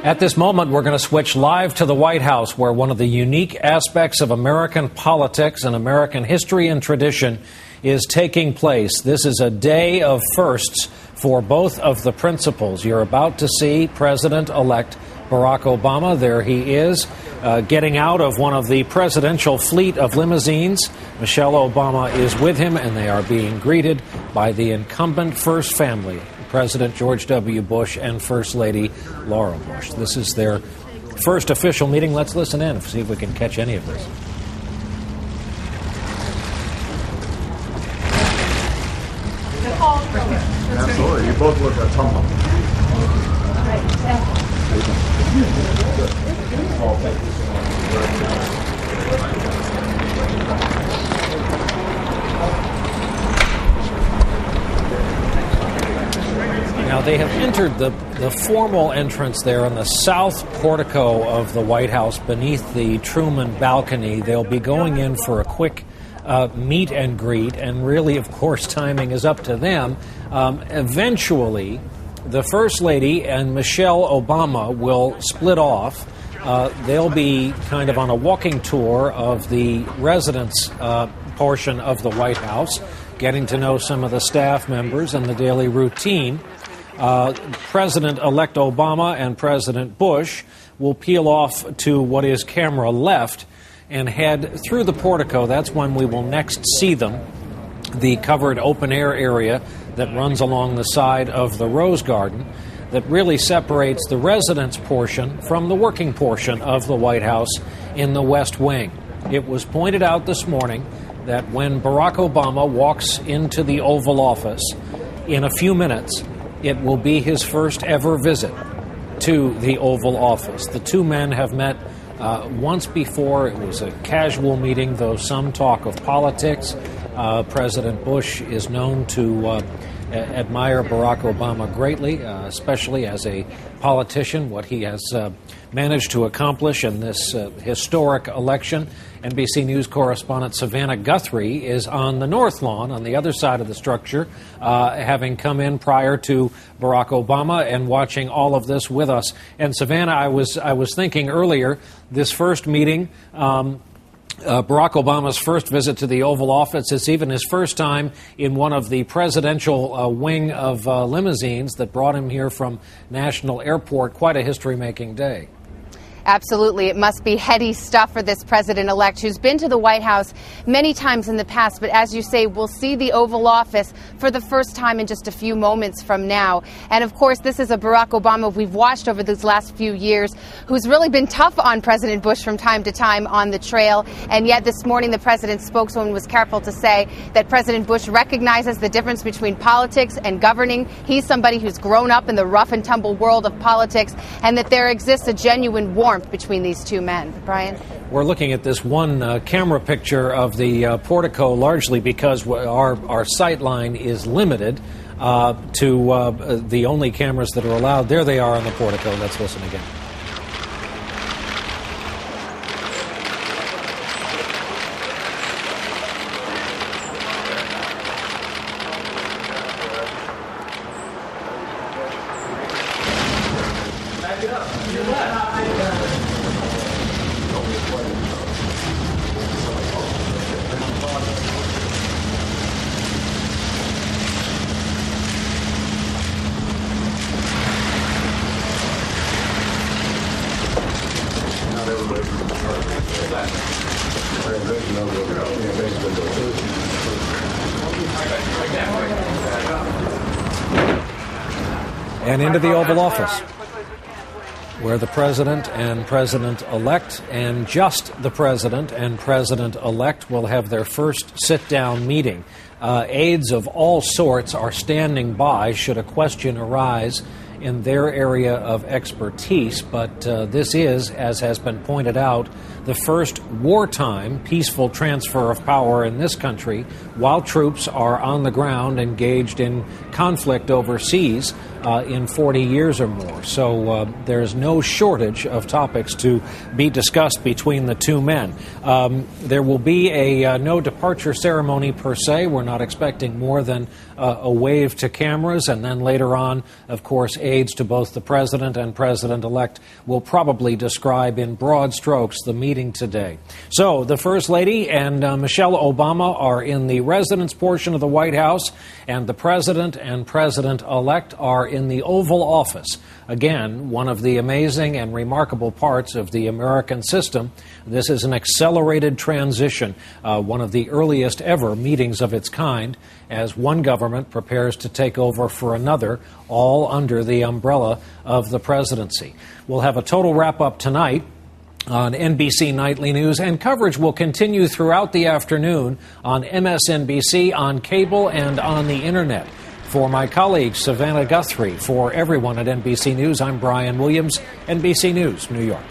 At this moment, we're going to switch live to the White House, where one of the unique aspects of American politics and American history and tradition is taking place. This is a day of firsts for both of the principals. You're about to see President-elect Barack Obama. There he is, getting out of one of the presidential fleet of limousines. Michelle Obama is with him, and they are being greeted by the incumbent first family, President George W. Bush and First Lady Laura Bush. This is their first official meeting. Let's listen in and see if we can catch any of this. Absolutely. You both look like tumble. Now, they have entered the formal entrance there on the south portico of the White House beneath the Truman balcony. They'll be going in for a quick meet and greet, and really, of course, timing is up to them. Eventually, the First Lady and Michelle Obama will split off. They'll be kind of on a walking tour of the residence portion of the White House, getting to know some of the staff members and the daily routine. President-elect Obama and President Bush will peel off to what is camera left and head through the portico. That's when we will next see them, the covered open-air area that runs along the side of the Rose Garden that really separates the residence portion from the working portion of the White House in the West Wing. It was pointed out this morning that when Barack Obama walks into the Oval Office, in a few minutes, it will be his first ever visit to the Oval Office. The two men have met once before. It was a casual meeting, though some talk of politics. President Bush is known to admire Barack Obama greatly, especially as a politician, what he has managed to accomplish in this historic election. NBC News correspondent Savannah Guthrie is on the North Lawn, on the other side of the structure, having come in prior to Barack Obama and watching all of this with us. And Savannah, I was thinking earlier, this first meeting, Barack Obama's first visit to the Oval Office, it's even his first time in one of the presidential wing of limousines that brought him here from National Airport. Quite a history-making day. Absolutely. It must be heady stuff for this president-elect who's been to the White House many times in the past. But as you say, we'll see the Oval Office for the first time in just a few moments from now. And of course, this is a Barack Obama we've watched over these last few years who's really been tough on President Bush from time to time on the trail. And yet this morning, the president's spokeswoman was careful to say that President Bush recognizes the difference between politics and governing. He's somebody who's grown up in the rough and tumble world of politics, and that there exists a genuine warmth between these two men. Brian? We're looking at this one camera picture of the portico largely because our sight line is limited to the only cameras that are allowed. There they are on the portico. Let's listen again. And into the Oval Office, where the president and president-elect and just the president and president-elect will have their first sit-down meeting. Aides of all sorts are standing by should a question arise in their area of expertise, but this is, as has been pointed out, the first wartime peaceful transfer of power in this country while troops are on the ground engaged in conflict overseas. in 40 years or more. So there's no shortage of topics to be discussed between the two men. There will be a no departure ceremony per se. We're not expecting more than a wave to cameras, and then later on, of course, aides to both the president and president-elect will probably describe in broad strokes the meeting today. So the First Lady and Michelle Obama are in the residence portion of the White House, and the president and president-elect are in the Oval Office. Again, one of the amazing and remarkable parts of the American system. This is an accelerated transition, one of the earliest ever meetings of its kind, as one government prepares to take over for another, all under the umbrella of the presidency. We'll have a total wrap-up tonight on NBC Nightly News, and coverage will continue throughout the afternoon on MSNBC, on cable, and on the Internet. For my colleague Savannah Guthrie, for everyone at NBC News, I'm Brian Williams, NBC News, New York.